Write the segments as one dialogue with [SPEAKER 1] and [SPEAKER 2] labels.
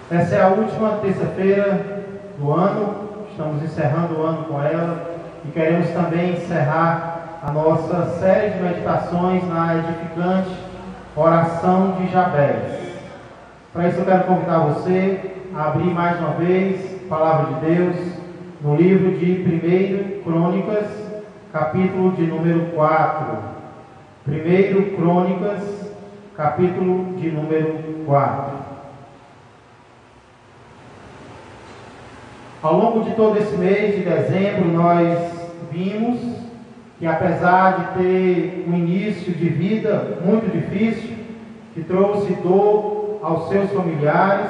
[SPEAKER 1] Essa é a última terça-feira do ano, estamos encerrando o ano com ela e queremos também encerrar a nossa série de meditações na edificante oração de Jabez. Para isso eu quero convidar você a abrir mais uma vez a Palavra de Deus no livro de 1 Crônicas, capítulo de número 4. 1 Crônicas, capítulo de número 4. Ao longo de todo esse mês de dezembro, nós vimos que, apesar de ter um início de vida muito difícil, que trouxe dor aos seus familiares,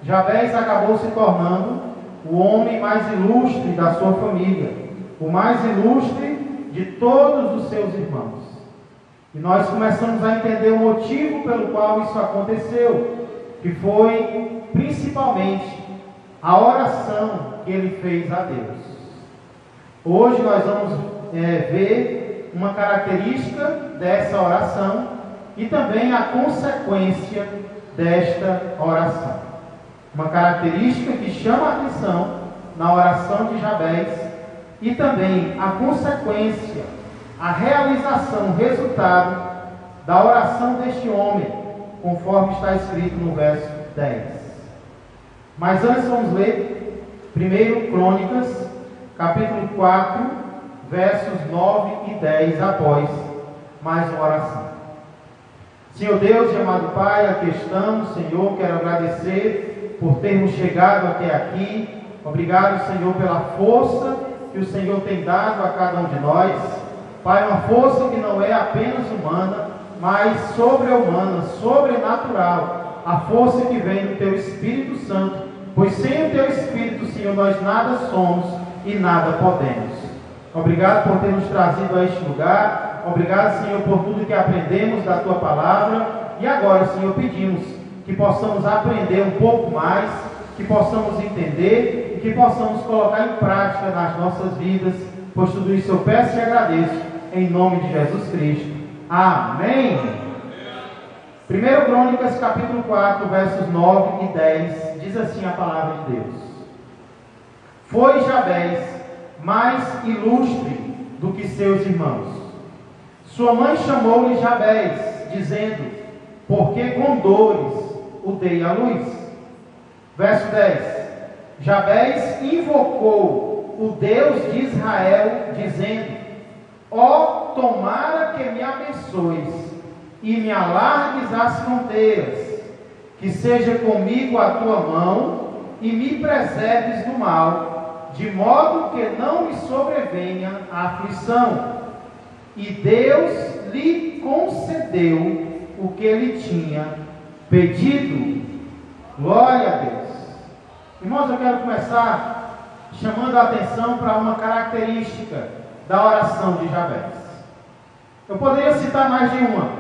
[SPEAKER 1] Jabez acabou se tornando o homem mais ilustre da sua família, o mais ilustre de todos os seus irmãos. E nós começamos a entender o motivo pelo qual isso aconteceu, que foi principalmente a oração que ele fez a Deus. Hoje nós vamos ver uma característica dessa oração e também a consequência desta oração. Uma característica que chama a atenção na oração de Jabez e também a consequência, a realização, o resultado da oração deste homem, conforme está escrito no verso 10. Mas antes vamos ler 1 Crônicas, capítulo 4, versos 9 e 10, após mais uma oração. Senhor Deus e amado Pai, aqui estamos, Senhor, quero agradecer por termos chegado até aqui. Obrigado, Senhor, pela força que o Senhor tem dado a cada um de nós. Pai, uma força que não é apenas humana, mas sobre-humana, sobrenatural. A força que vem do Teu Espírito Santo, pois sem o Teu Espírito, Senhor, nós nada somos e nada podemos. Obrigado por ter nos trazido a este lugar. Obrigado, Senhor, por tudo que aprendemos da Tua Palavra. E agora, Senhor, pedimos que possamos aprender um pouco mais, que possamos entender e que possamos colocar em prática nas nossas vidas, pois tudo isso eu peço e agradeço, em nome de Jesus Cristo. Amém. 1 Crônicas, capítulo 4, versos 9 e 10, diz assim a palavra de Deus. Foi Jabez mais ilustre do que seus irmãos. Sua mãe chamou-lhe Jabez, dizendo, porque com dores o dei à luz. Verso 10. Jabez invocou o Deus de Israel, dizendo, ó, tomara que me abençoes e me alargues as fronteiras, que seja comigo a tua mão e me preserves do mal, de modo que não me sobrevenha a aflição. E Deus lhe concedeu o que ele tinha pedido. Glória a Deus. Irmãos, eu quero começar chamando a atenção para uma característica da oração de Jabez. Eu poderia citar mais de uma,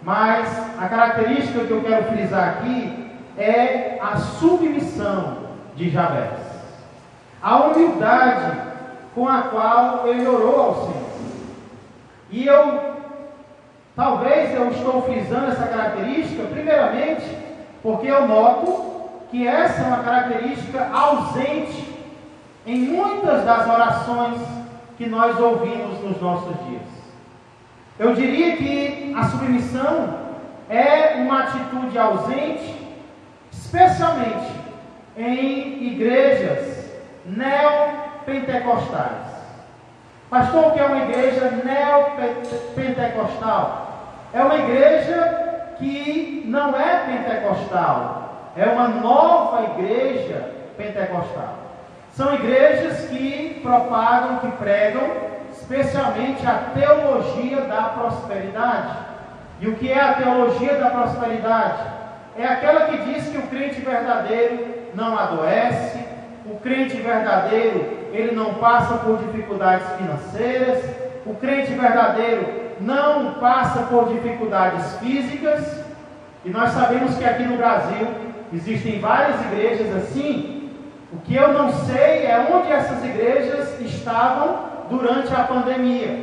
[SPEAKER 1] mas a característica que eu quero frisar aqui é a submissão de Jabez, a humildade com a qual ele orou ao Senhor. E talvez eu estou frisando essa característica primeiramente porque eu noto que essa é uma característica ausente em muitas das orações que nós ouvimos nos nossos dias. Eu diria que a submissão é uma atitude ausente, especialmente em igrejas neopentecostais. Pastor, o que é uma igreja neopentecostal? É uma igreja que não é pentecostal, é uma nova igreja pentecostal. São igrejas que propagam, que pregam especialmente a teologia da prosperidade. E o que é a teologia da prosperidade? É aquela que diz que o crente verdadeiro não adoece, o crente verdadeiro, ele não passa por dificuldades financeiras, o crente verdadeiro não passa por dificuldades físicas. E nós sabemos que aqui no Brasil existem várias igrejas assim. O que eu não sei é onde essas igrejas estavam durante a pandemia,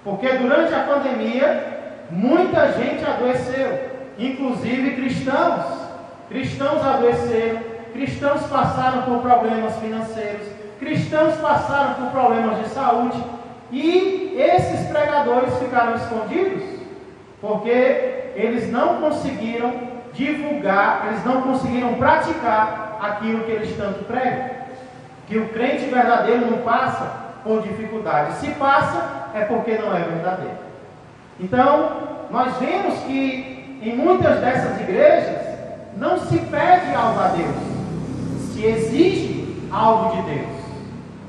[SPEAKER 1] porque durante a pandemia muita gente adoeceu, inclusive cristãos, cristãos adoeceram, cristãos passaram por problemas financeiros, cristãos passaram por problemas de saúde, e esses pregadores ficaram escondidos, porque eles não conseguiram divulgar, eles não conseguiram praticar aquilo que eles tanto pregam. Que o crente verdadeiro não passa por dificuldade. Se passa, é porque não é verdadeiro. Então, nós vemos que em muitas dessas igrejas não se pede algo a Deus, se exige algo de Deus,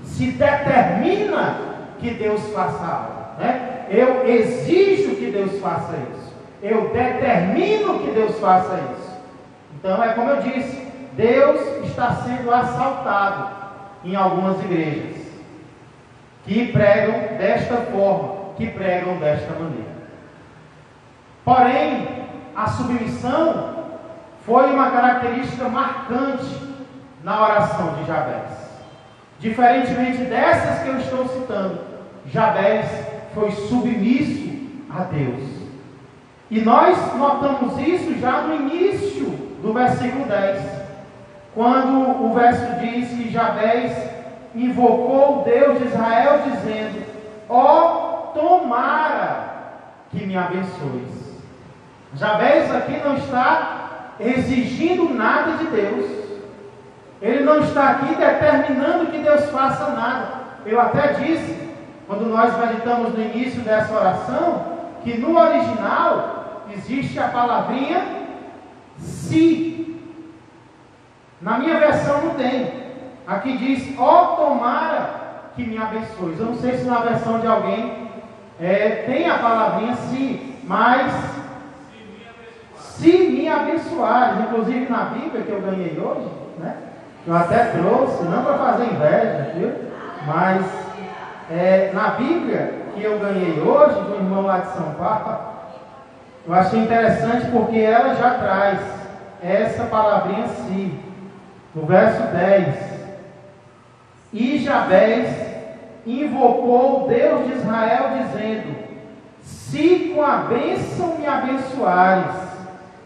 [SPEAKER 1] se determina que Deus faça algo, né? Eu exijo que Deus faça isso, eu determino que Deus faça isso. Então é como eu disse, Deus está sendo assaltado em algumas igrejas que pregam desta forma, que pregam desta maneira. Porém, a submissão foi uma característica marcante na oração de Jabez. Diferentemente dessas que eu estou citando, Jabez foi submisso a Deus. E nós notamos isso já no início do versículo 10, quando o verso diz que Jabez invocou o Deus de Israel, dizendo: ó, tomara que me abençoes. Jabez aqui não está exigindo nada de Deus. Ele não está aqui determinando que Deus faça nada. Eu até disse, quando nós meditamos no início dessa oração, que no original existe a palavrinha se. Na minha versão não tem. Aqui diz: ó, tomara que me abençoes. Eu não sei se na versão de alguém tem a palavrinha se, mas se me abençoares. Inclusive na Bíblia que eu ganhei hoje, né? Eu até trouxe, não para fazer inveja, viu? Mas na Bíblia que eu ganhei hoje, do irmão lá de São Paulo, eu achei interessante porque ela já traz essa palavrinha se. No verso 10: e Jabez invocou o Deus de Israel, dizendo: se com a bênção me abençoares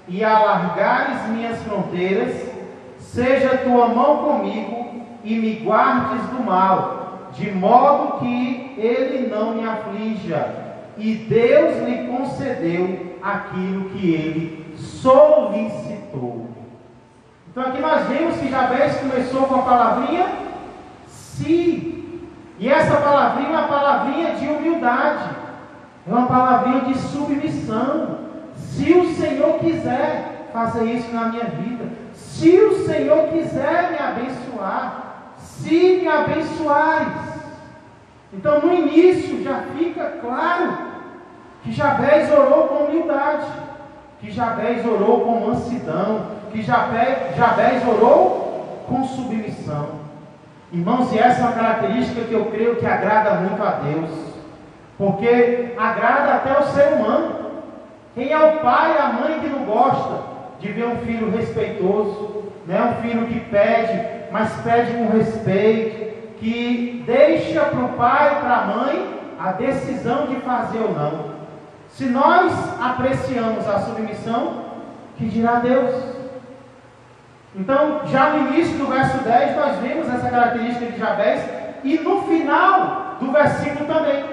[SPEAKER 1] e alargares minhas fronteiras, seja tua mão comigo e me guardes do mal, de modo que ele não me aflija. E Deus lhe concedeu aquilo que ele solicitou. Então aqui nós vemos que Jabez começou com a palavrinha se. E essa palavrinha é uma palavrinha de humildade, é uma palavrinha de submissão. Se o Senhor quiser fazer isso na minha vida, se o Senhor quiser me abençoar, se me abençoares. Então no início já fica claro que Jabez orou com humildade, que Jabez orou com mansidão, que Jabez orou com submissão. Irmãos, e essa é uma característica que eu creio que agrada muito a Deus, porque agrada até o ser humano. Quem é o pai e a mãe que não gosta de ver um filho respeitoso, né? Um filho que pede, mas pede com respeito, que deixa para o pai e para a mãe a decisão de fazer ou não. Se nós apreciamos a submissão, que dirá Deus? Então, já no início do verso 10, nós vemos essa característica de Jabez, e no final do versículo também,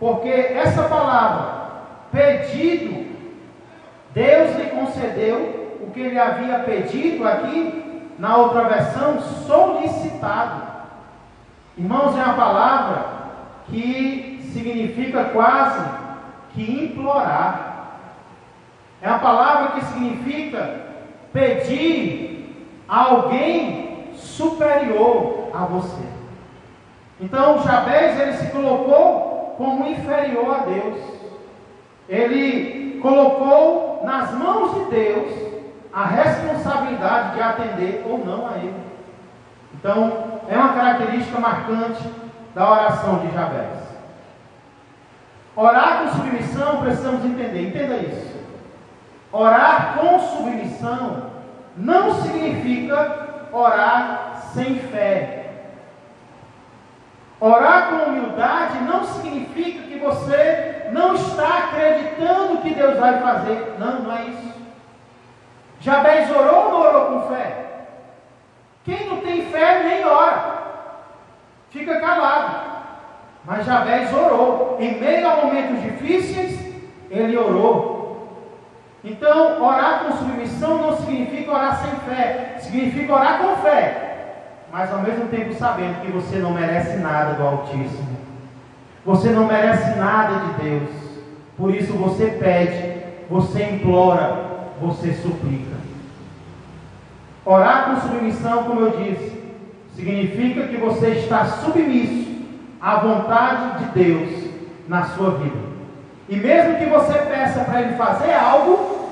[SPEAKER 1] porque essa palavra, pedido, Deus lhe concedeu o que ele havia pedido. Aqui, na outra versão, solicitado. Irmãos, é uma palavra que significa quase que implorar. É uma palavra que significa pedir a alguém superior a você. Então Jabez, ele se colocou como inferior a Deus. Ele colocou nas mãos de Deus a responsabilidade de atender ou não a ele. Então é uma característica marcante da oração de Jabez. Orar com submissão, precisamos entender, entenda isso. Orar com submissão não significa orar sem fé. Orar com humildade não significa que você não está acreditando que Deus vai fazer. Não, não é isso. Jabez orou ou não orou com fé? Quem não tem fé nem ora, fica calado. Mas Jabez orou. Em meio a momentos difíceis, ele orou. Então, orar com submissão não significa orar sem fé, significa orar com fé, mas ao mesmo tempo sabendo que você não merece nada do Altíssimo, você não merece nada de Deus. Por isso você pede, você implora, você suplica. Orar com submissão, como eu disse, significa que você está submisso à vontade de Deus na sua vida. E mesmo que você peça para Ele fazer algo,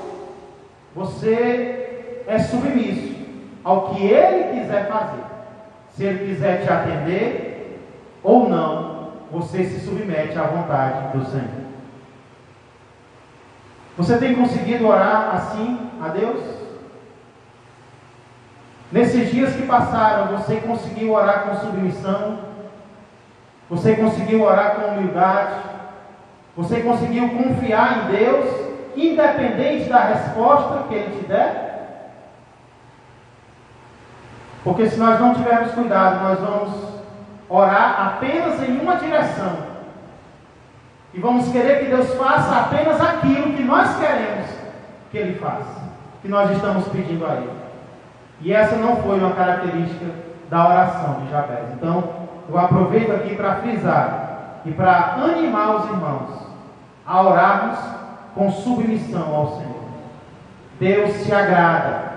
[SPEAKER 1] você é submisso ao que Ele quiser fazer. Se Ele quiser te atender ou não, você se submete à vontade do Senhor. Você tem conseguido orar assim a Deus? Nesses dias que passaram, você conseguiu orar com submissão? Você conseguiu orar com humildade? Você conseguiu confiar em Deus, independente da resposta que Ele te der? Porque se nós não tivermos cuidado, nós vamos orar apenas em uma direção. E vamos querer que Deus faça apenas aquilo que nós queremos que Ele faça, que nós estamos pedindo a Ele. E essa não foi uma característica da oração de Jabez. Então, eu aproveito aqui para frisar e para animar os irmãos a orarmos com submissão ao Senhor. Deus se agrada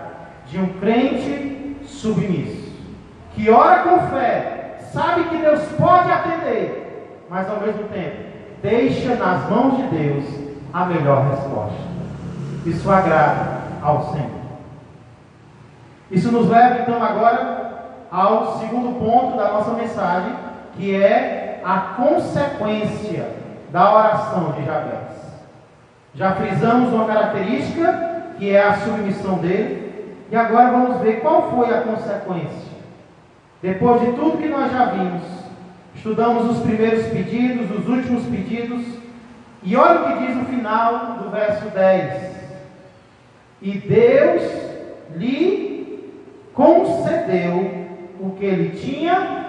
[SPEAKER 1] de um crente submisso, que ora com fé, sabe que Deus pode atender, mas ao mesmo tempo deixa nas mãos de Deus a melhor resposta. Isso agrada ao Senhor. Isso nos leva então agora ao segundo ponto da nossa mensagem, que é a consequência da oração de Jabez. Já frisamos uma característica, que é a submissão dele, e agora vamos ver qual foi a consequência. Depois de tudo que nós já vimos, estudamos os primeiros pedidos, os últimos pedidos, e olha o que diz no final do verso 10. E Deus lhe concedeu o que ele tinha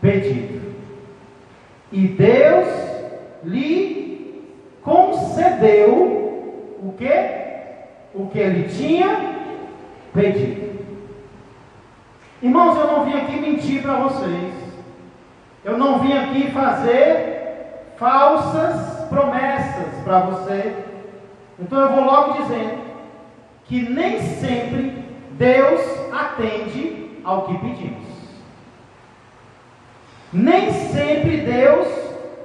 [SPEAKER 1] pedido. E Deus lhe concedeu o que? O que ele tinha pedido. Irmãos, eu não vim aqui mentir para vocês. Eu não vim aqui fazer falsas promessas para você. Então eu vou logo dizendo que nem sempre Deus atende ao que pedimos. Nem sempre Deus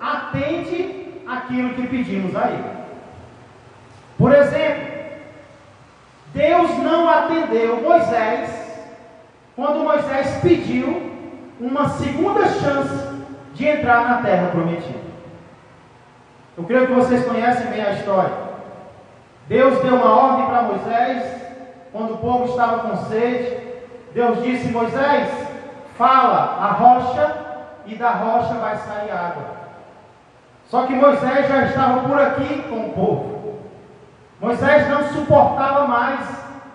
[SPEAKER 1] atende aquilo que pedimos a Ele. Por exemplo, Deus não atendeu Moisés quando Moisés pediu uma segunda chance de entrar na terra prometida. Eu creio que vocês conhecem bem a história. Deus deu uma ordem para Moisés quando o povo estava com sede. Deus disse: Moisés, fala a rocha e da rocha vai sair água. Só que Moisés já estava por aqui com o povo. Moisés não suportava mais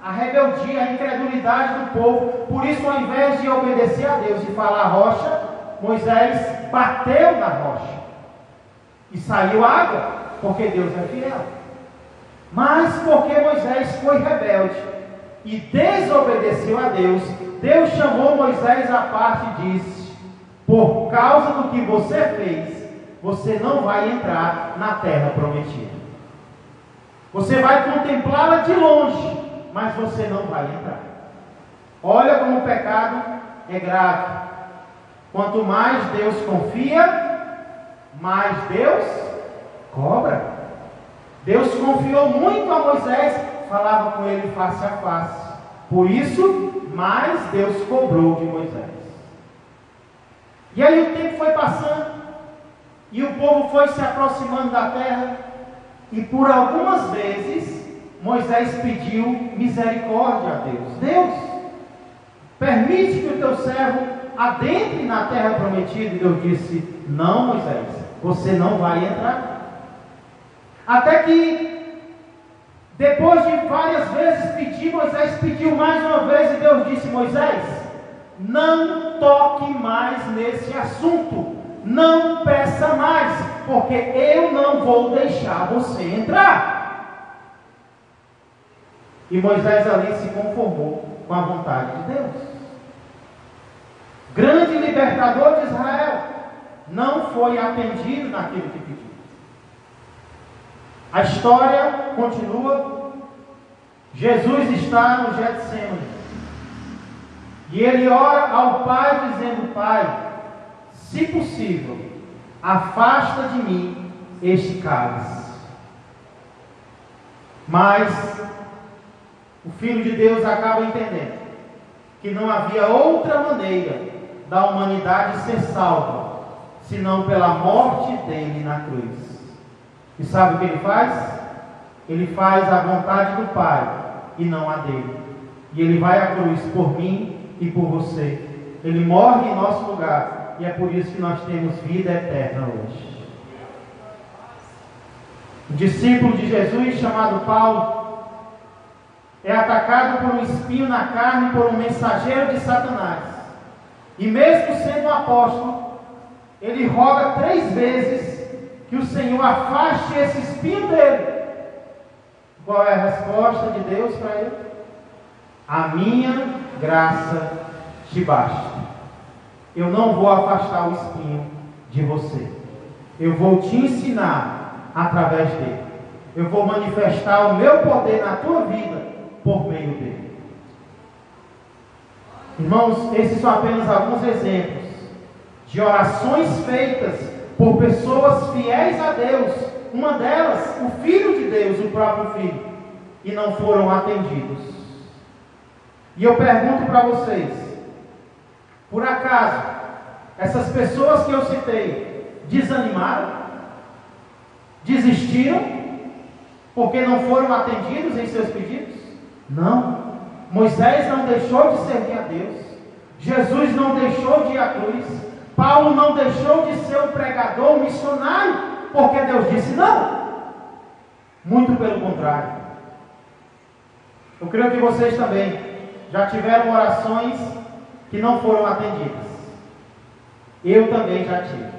[SPEAKER 1] a rebeldia, a incredulidade do povo. Por isso, ao invés de obedecer a Deus e falar a rocha, Moisés bateu na rocha e saiu água, porque Deus é fiel. Mas porque Moisés foi rebelde e desobedeceu a Deus, Deus chamou Moisés à parte e disse: por causa do que você fez, você não vai entrar na terra prometida. Você vai contemplá-la de longe, mas você não vai entrar. Olha como o pecado é grave. Quanto mais Deus confia, mais Deus cobra. Deus confiou muito a Moisés, falava com ele face a face. Por isso, mais Deus cobrou de Moisés. E aí o tempo foi passando, e o povo foi se aproximando da terra, e por algumas vezes Moisés pediu misericórdia a Deus. Deus, permite que o teu servo adentre na terra prometida. E Deus disse: não, Moisés, você não vai entrar. Até que, depois de várias vezes pedir, Moisés pediu mais uma vez e Deus disse: Moisés, não toque mais nesse assunto, não peça mais, porque eu não vou deixar você entrar. E Moisés ali se conformou com a vontade de Deus. Grande libertador de Israel, não foi atendido naquilo que pediu. A história continua. Jesus está no Getsemane e ele ora ao Pai dizendo: Pai, se possível, afasta de mim este cálice. Mas o Filho de Deus acaba entendendo que não havia outra maneira da humanidade ser salva senão pela morte dele na cruz. E sabe o que ele faz? Ele faz a vontade do Pai e não a dele. E ele vai à cruz por mim e por você. Ele morre em nosso lugar. E é por isso que nós temos vida eterna hoje. O discípulo de Jesus, chamado Paulo, é atacado por um espinho na carne, por um mensageiro de Satanás. E mesmo sendo um apóstolo, ele roga 3 vezes que o Senhor afaste esse espinho dele. Qual é a resposta de Deus para ele? A minha graça te basta. Eu não vou afastar o espinho de você. Eu vou te ensinar através dele. Eu vou manifestar o meu poder na tua vida por meio dele. Irmãos, esses são apenas alguns exemplos de orações feitas por pessoas fiéis a Deus. Uma delas, o Filho de Deus, o próprio Filho, e não foram atendidos. E eu pergunto para vocês: por acaso essas pessoas que eu citei desanimaram? Desistiram? Porque não foram atendidos em seus pedidos? Não. Moisés não deixou de servir a Deus. Jesus não deixou de ir à cruz. Paulo não deixou de ser um pregador, um missionário, porque Deus disse não. Muito pelo contrário. Eu creio que vocês também já tiveram orações que não foram atendidas. Eu também já tive.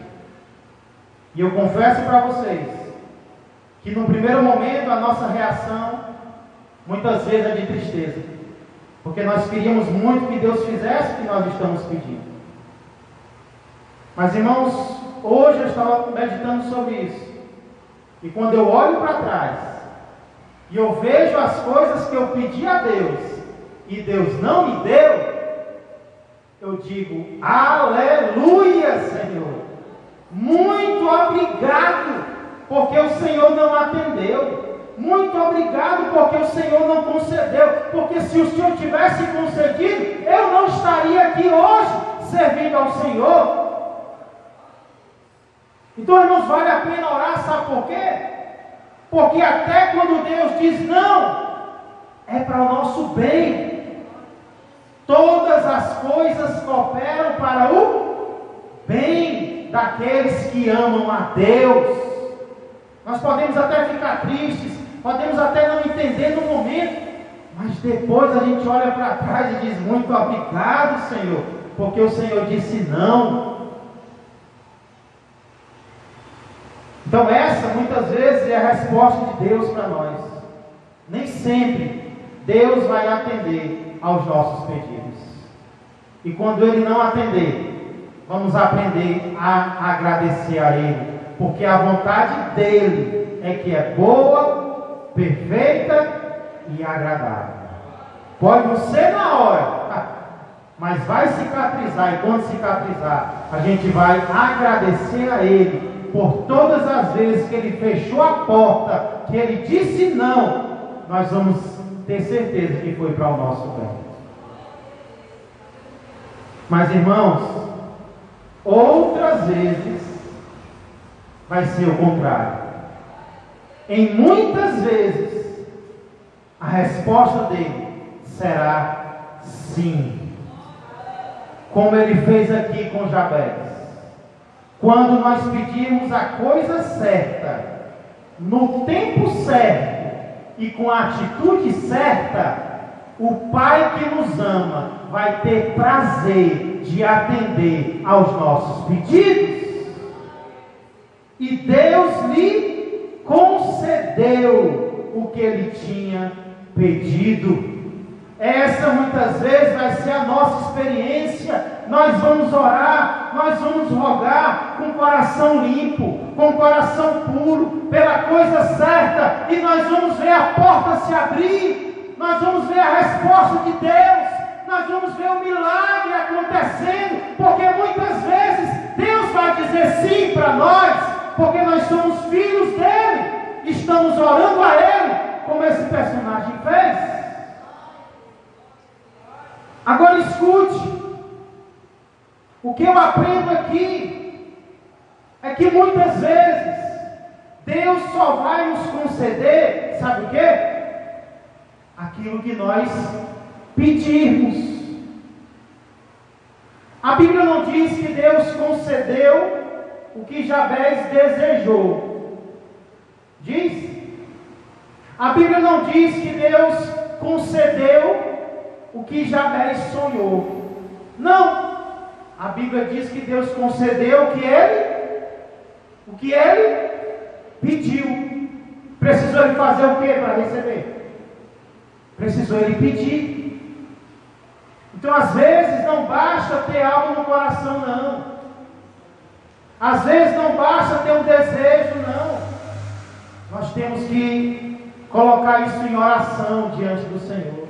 [SPEAKER 1] E eu confesso para vocês que no primeiro momento a nossa reação muitas vezes é de tristeza, porque nós queríamos muito que Deus fizesse o que nós estamos pedindo. Mas irmãos, hoje eu estava meditando sobre isso, e quando eu olho para trás e eu vejo as coisas que eu pedi a Deus e Deus não me deu, eu digo: aleluia, Senhor, muito obrigado, porque o Senhor não atendeu. Muito obrigado, porque o Senhor não concedeu. Porque se o Senhor tivesse concedido, eu não estaria aqui hoje servindo ao Senhor. Então, irmãos, vale a pena orar, sabe por quê? Porque até quando Deus diz não, é para o nosso bem. Todas as coisas cooperam para o bem daqueles que amam a Deus. Nós podemos até ficar tristes, podemos até não entender no momento, mas depois a gente olha para trás e diz: muito obrigado, Senhor, porque o Senhor disse não. Então essa muitas vezes é a resposta de Deus para nós. Nem sempre Deus vai atender aos nossos pedidos. E quando Ele não atender, vamos aprender a agradecer a Ele, porque a vontade dEle é que é boa, perfeita e agradável. Pode não ser na hora, mas vai cicatrizar, e quando cicatrizar, a gente vai agradecer a Ele por todas as vezes que Ele fechou a porta, que Ele disse não. Nós vamos ter certeza que foi para o nosso bem. Mas irmãos, outras vezes vai ser o contrário. Em muitas vezes a resposta dele será sim, como ele fez aqui com Jabez. Quando nós pedimos a coisa certa, no tempo certo e com a atitude certa, o Pai que nos ama vai ter prazer de atender aos nossos pedidos. E Deus lhe concedeu o que ele tinha pedido. Essa muitas vezes vai ser a nossa experiência. Nós vamos orar, nós vamos rogar com o coração limpo, com o coração puro, pela coisa certa, e nós vamos ver a porta se abrir, nós vamos ver a resposta de Deus, nós vamos ver o milagre acontecendo, porque muitas vezes Deus vai dizer sim para nós, porque nós somos filhos dele, estamos orando a ele, como esse personagem fez. Agora escute, o que eu aprendo aqui é que muitas vezes Deus só vai nos conceder, sabe o quê? Aquilo que nós pedirmos. A Bíblia não diz que Deus concedeu o que Jabez desejou. Diz? A Bíblia não diz que Deus concedeu o que Jabez sonhou. Não. A Bíblia diz que Deus concedeu o que ele pediu. Precisou ele fazer o que para receber? Precisou ele pedir. Então, às vezes, não basta ter algo no coração, não. Às vezes, não basta ter um desejo, não. Nós temos que colocar isso em oração diante do Senhor.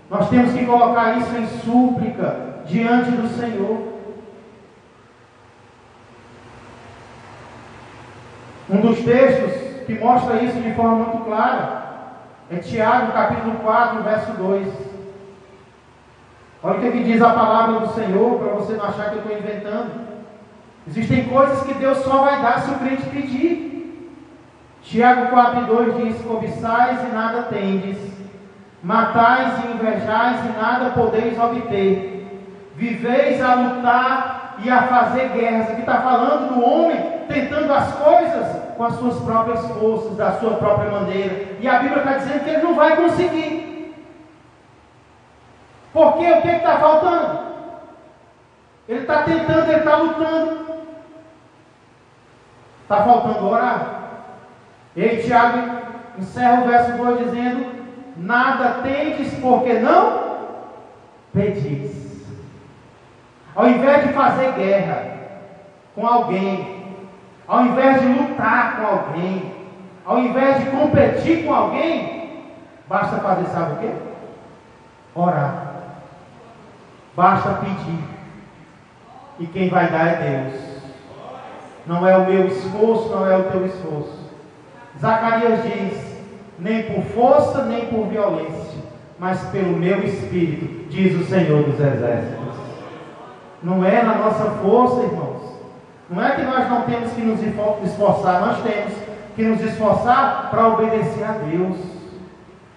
[SPEAKER 1] Nós temos que colocar isso em súplica diante do Senhor. Um dos textos que mostra isso de forma muito clara é Tiago, capítulo 4, verso 2. Olha o que diz a palavra do Senhor, para você não achar que eu estou inventando. Existem coisas que Deus só vai dar se o crente pedir. Tiago 4, 2 diz: cobiçais e nada tendes, matais e invejais e nada podeis obter, viveis a lutar e a fazer guerras. Aqui está falando do homem tentando as coisas com as suas próprias forças, da sua própria maneira, e a Bíblia está dizendo que ele não vai conseguir. Porque o que está faltando? Ele está tentando, ele está lutando. Está faltando orar. E aí Tiago encerra o verso 2 dizendo: nada tendes porque não pedis. Ao invés de fazer guerra com alguém, ao invés de lutar com alguém, ao invés de competir com alguém, basta fazer, sabe o quê? Orar. Basta pedir. E quem vai dar é Deus. Não é o meu esforço, não é o teu esforço. Zacarias diz: nem por força, nem por violência, mas pelo meu espírito, diz o Senhor dos Exércitos. Não é na nossa força, irmãos. Não é que nós não temos que nos esforçar, nós temos que nos esforçar para obedecer a Deus.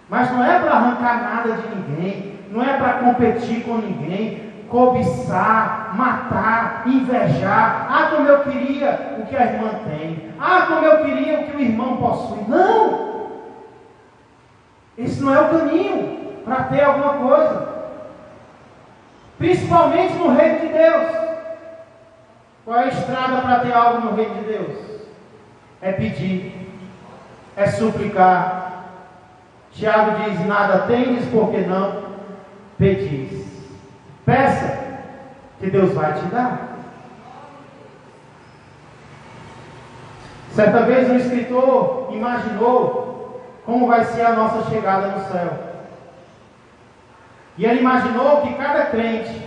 [SPEAKER 1] Mas não é para arrancar nada de ninguém, não é para competir com ninguém, cobiçar, matar, invejar. Ah, como eu queria o que a irmã tem. Ah, como eu queria o que o irmão possui. Não! Esse não é o caminho para ter alguma coisa. Principalmente no reino de Deus. Qual é a estrada para ter algo no reino de Deus? É pedir, é suplicar. Tiago diz: nada tendes porque não pedis. Peça, que Deus vai te dar. Certa vez um escritor imaginou como vai ser a nossa chegada no céu. E ele imaginou que cada crente,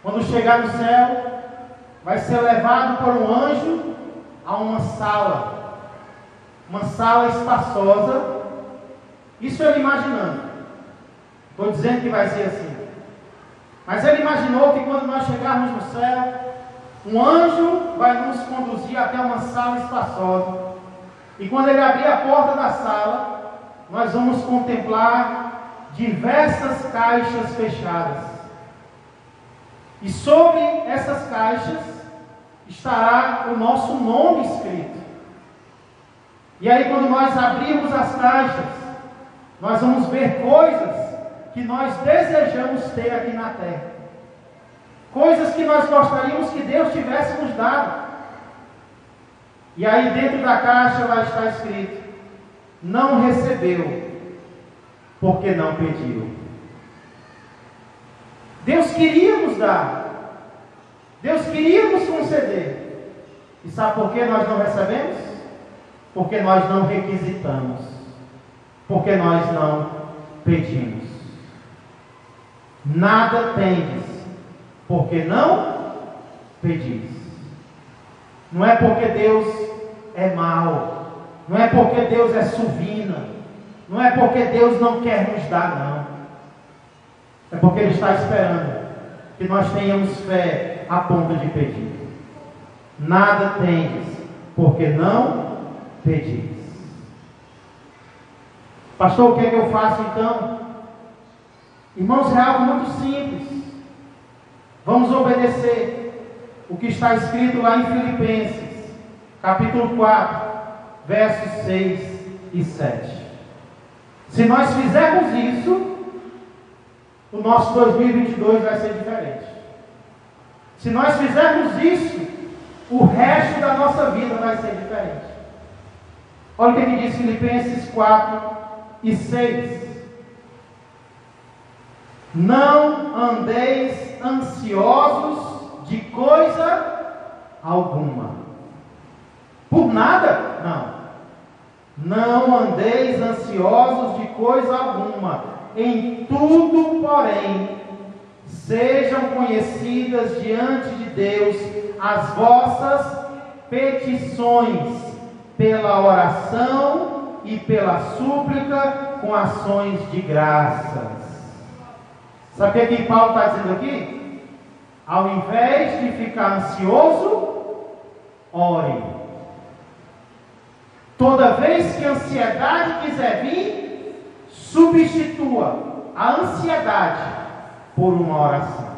[SPEAKER 1] quando chegar no céu, vai ser levado por um anjo a uma sala espaçosa. Isso ele imaginando. Estou dizendo que vai ser assim. Mas ele imaginou que quando nós chegarmos no céu, um anjo vai nos conduzir até uma sala espaçosa. E quando ele abrir a porta da sala, nós vamos contemplar diversas caixas fechadas. E sobre essas caixas estará o nosso nome escrito. E aí, quando nós abrirmos as caixas, nós vamos ver coisas que nós desejamos ter aqui na terra. Coisas que nós gostaríamos que Deus tivesse nos dado. E aí dentro da caixa vai estar escrito: não recebeu, porque não pediu. Deus queria nos dar. Deus queria nos conceder. E sabe por que nós não recebemos? Porque nós não requisitamos. Porque nós não pedimos. Nada tendes, porque não pedis. Não é porque Deus é mau. Não é porque Deus é suvina. Não é porque Deus não quer nos dar, não. É porque Ele está esperando que nós tenhamos fé a ponto de pedir. Nada tendes, porque não pedis. Pastor, o que é que eu faço então? Irmãos, é algo muito simples. Vamos obedecer o que está escrito lá em Filipenses, capítulo 4, versos 6 e 7. Se nós fizermos isso, o nosso 2022 vai ser diferente. Se nós fizermos isso, o resto da nossa vida vai ser diferente. Olha o que diz Filipenses 4 e 6. Não andeis ansiosos de coisa alguma. Por nada? Não. Não andeis ansiosos de coisa alguma. Em tudo, porém, sejam conhecidas diante de Deus as vossas petições, pela oração e pela súplica, com ações de graças. Sabe o que Paulo está dizendo aqui? Ao invés de ficar ansioso, ore. Toda vez que a ansiedade quiser vir, substitua a ansiedade por uma oração.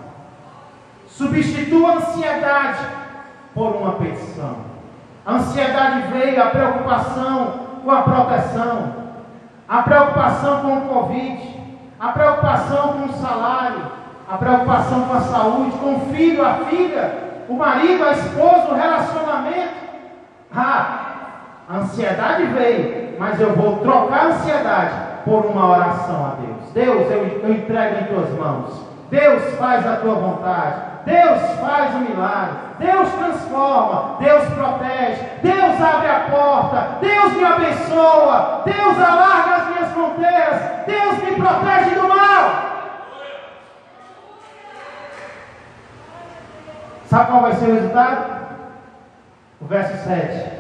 [SPEAKER 1] Substitua a ansiedade por uma petição. A ansiedade veio, a preocupação com a proteção, a preocupação com o Covid, a preocupação com o salário, a preocupação com a saúde, com o filho, a filha, o marido, a esposa, o relacionamento. A ansiedade veio, mas eu vou trocar a ansiedade por uma oração a Deus. Deus, eu entrego em tuas mãos. Deus, faz a tua vontade. Deus faz o milagre. Deus transforma. Deus protege. Deus abre a porta. Deus me abençoa. Deus alarga as minhas fronteiras. Deus me protege do mal. Sabe qual vai ser o resultado? O verso 7.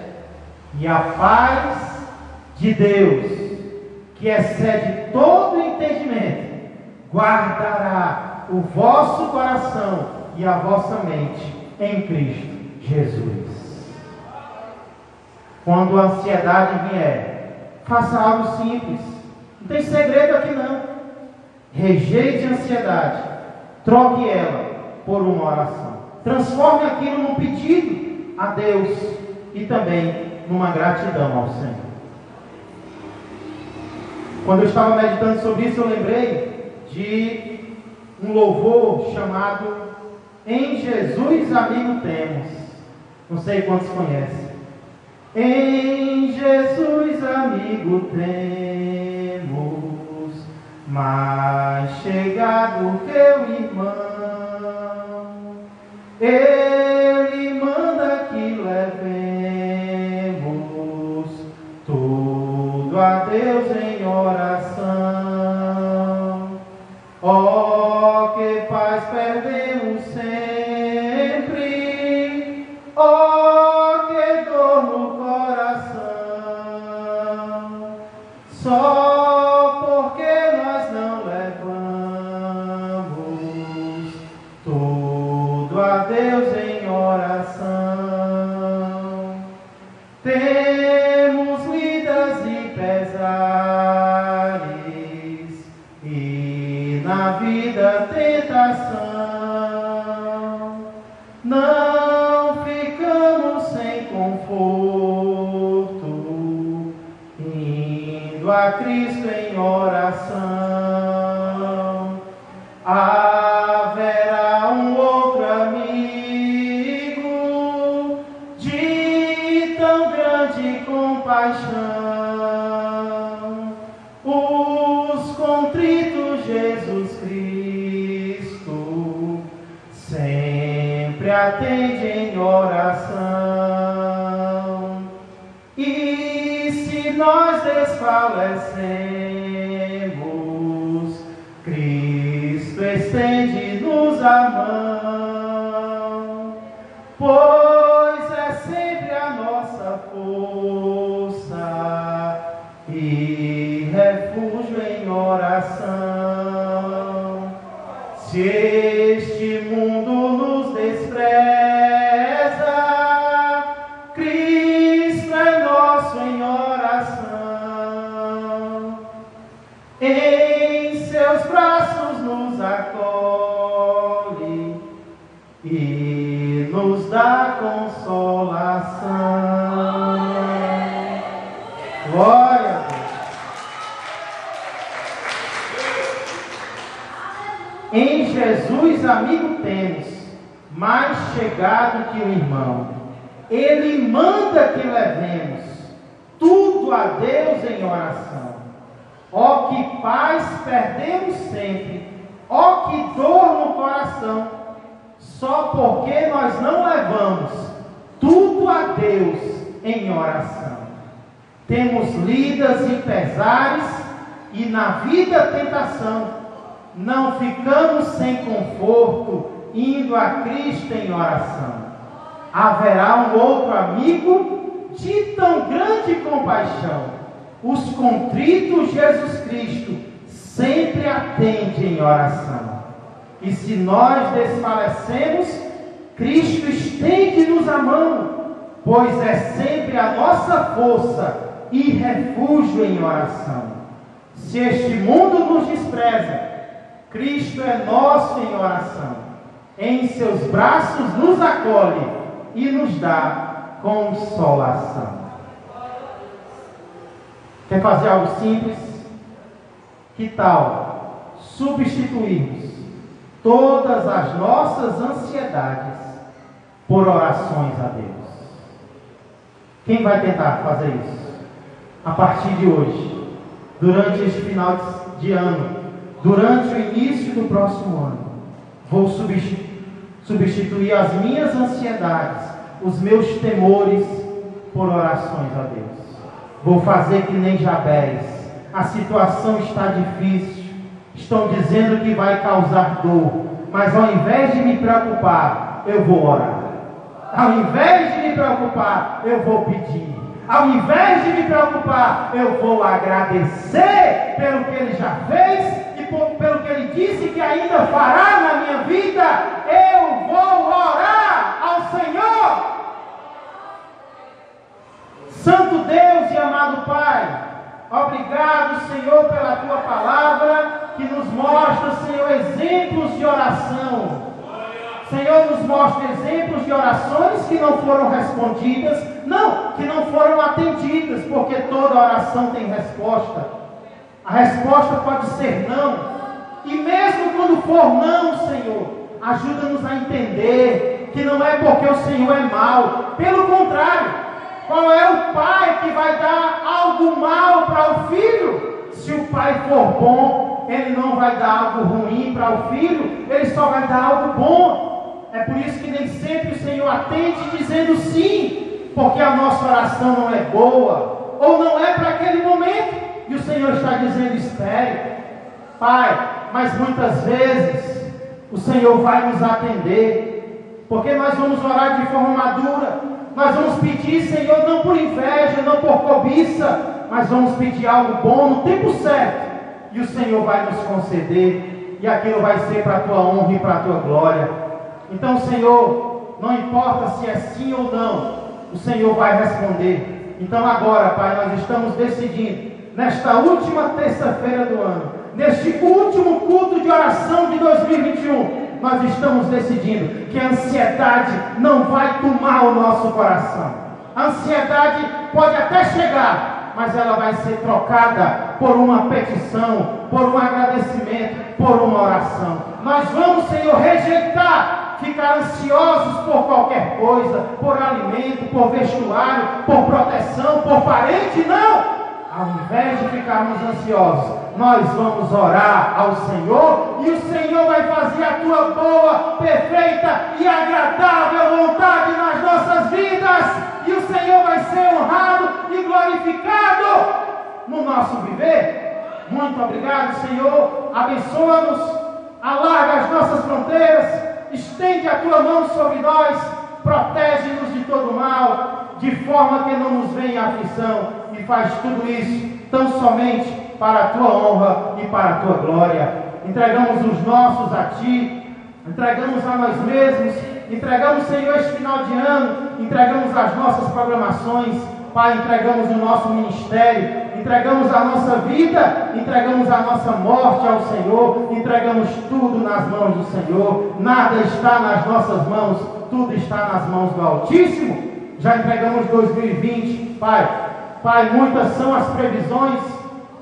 [SPEAKER 1] E a paz de Deus, que excede todo entendimento, guardará o vosso coração e a vossa mente em Cristo Jesus. Quando a ansiedade vier, faça algo simples. Não tem segredo aqui não. Rejeite a ansiedade. Troque ela por uma oração. Transforme aquilo num pedido a Deus e também numa gratidão ao Senhor. Quando eu estava meditando sobre isso, eu lembrei de um louvor chamado Em Jesus Amigo Temos. Não sei quantos conhecem. Em Jesus amigo temos, mais chegado que o irmão. Ele manda que levemos tudo a Deus em oração. Oh, que paz perdemos sempre. Oh, que dor no coração. Só porque nós não levamos tudo a Deus em oração. Temos lidas e pesares e na vida tentação. Não ficamos sem conforto, indo a Cristo em oração. Jesus Cristo, sempre atende em oração. E se nós desfalecemos, Cristo estende-nos a mão, pois é sempre a nossa força e refúgio em oração. Se este mundo nos despreza, Cristo é nosso em oração. Em seus braços nos acolhe e nos dá consolação. Glória a Deus. Em Jesus amigo temos, mais chegado que o irmão. Ele manda que levemos tudo a Deus em oração. Ó que paz perdemos sempre, ó que dor no coração, só porque nós não levamos tudo a Deus em oração. Temos lidas e pesares, e na vida tentação, não ficamos sem conforto, indo a Cristo em oração. Haverá um outro amigo de tão grande compaixão. Os contritos Jesus Cristo sempre atende em oração. E se nós desfalecemos, Cristo estende-nos a mão, pois é sempre a nossa força e refúgio em oração. Se este mundo nos despreza, Cristo é nosso em oração. Em seus braços nos acolhe e nos dá consolação. Quer fazer algo simples? Que tal substituirmos todas as nossas ansiedades por orações a Deus? Quem vai tentar fazer isso? A partir de hoje, durante este final de ano, durante o início do próximo ano, vou substituir as minhas ansiedades, os meus temores, por orações a Deus. Vou fazer que nem Jabez. A situação está difícil, estão dizendo que vai causar dor, mas ao invés de me preocupar, eu vou orar. Ao invés de me preocupar, eu vou pedir. Ao invés de me preocupar, eu vou agradecer pelo que Ele já fez e pelo que Ele disse que ainda fará na minha vida. Eu vou orar ao Senhor. Santo Deus e amado Pai, obrigado, Senhor, pela Tua palavra que nos mostra, Senhor, exemplos de oração. Senhor, nos mostra exemplos de orações que não foram respondidas, que não foram atendidas, porque toda oração tem resposta. A resposta pode ser não, e mesmo quando for não, Senhor, ajuda-nos a entender que não é porque o Senhor é mau, pelo contrário. Qual é o pai que vai dar algo mal para o filho? Se o pai for bom, ele não vai dar algo ruim para o filho, ele só vai dar algo bom. É por isso que nem sempre o Senhor atende dizendo sim, porque a nossa oração não é boa, ou não é para aquele momento, e o Senhor está dizendo: espere, Pai. Mas muitas vezes o Senhor vai nos atender, porque nós vamos orar de forma madura. Nós vamos pedir, Senhor, não por inveja, não por cobiça, mas vamos pedir algo bom no tempo certo, e o Senhor vai nos conceder, e aquilo vai ser para a Tua honra e para a Tua glória. Então, Senhor, não importa se é sim ou não, o Senhor vai responder. Então agora, Pai, nós estamos decidindo, nesta última terça-feira do ano, neste último culto de oração de 2021, nós estamos decidindo que a ansiedade não vai tomar o nosso coração. A ansiedade pode até chegar, mas ela vai ser trocada por uma petição, por um agradecimento, por uma oração. Nós vamos, Senhor, rejeitar ficar ansiosos por qualquer coisa, por alimento, por vestuário, por proteção, por parente, não! ao invés de ficarmos ansiosos, nós vamos orar ao Senhor e o Senhor vai fazer a tua boa, perfeita e agradável vontade nas nossas vidas. E o Senhor vai ser honrado e glorificado no nosso viver. Muito obrigado, Senhor. Abençoa-nos, alarga as nossas fronteiras, estende a tua mão sobre nós, protege-nos de todo mal, de forma que não nos venha aflição, e faz tudo isso tão somente para a tua honra e para a tua glória. Entregamos os nossos a ti, entregamos a nós mesmos, entregamos, Senhor, este final de ano, entregamos as nossas programações, Pai, entregamos o nosso ministério, entregamos a nossa vida, entregamos a nossa morte ao Senhor, entregamos tudo nas mãos do Senhor. Nada está nas nossas mãos, tudo está nas mãos do Altíssimo. Já entregamos 2020, Pai, muitas são as previsões,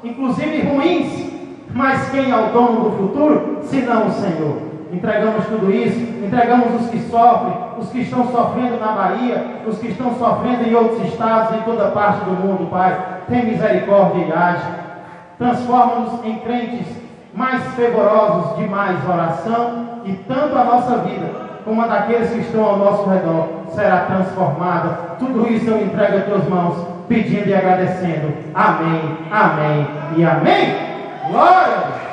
[SPEAKER 1] inclusive ruins, mas quem é o dono do futuro, senão o Senhor? Entregamos tudo isso, entregamos os que sofrem, os que estão sofrendo na Bahia, os que estão sofrendo em outros estados, em toda parte do mundo, Pai. Tem misericórdia e age. Transforma-nos em crentes mais fervorosos de mais oração, e tanto a nossa vida como a daqueles que estão ao nosso redor será transformada. Tudo isso eu entrego às tuas mãos, pedindo e agradecendo. Amém, amém e amém. Glória a Deus.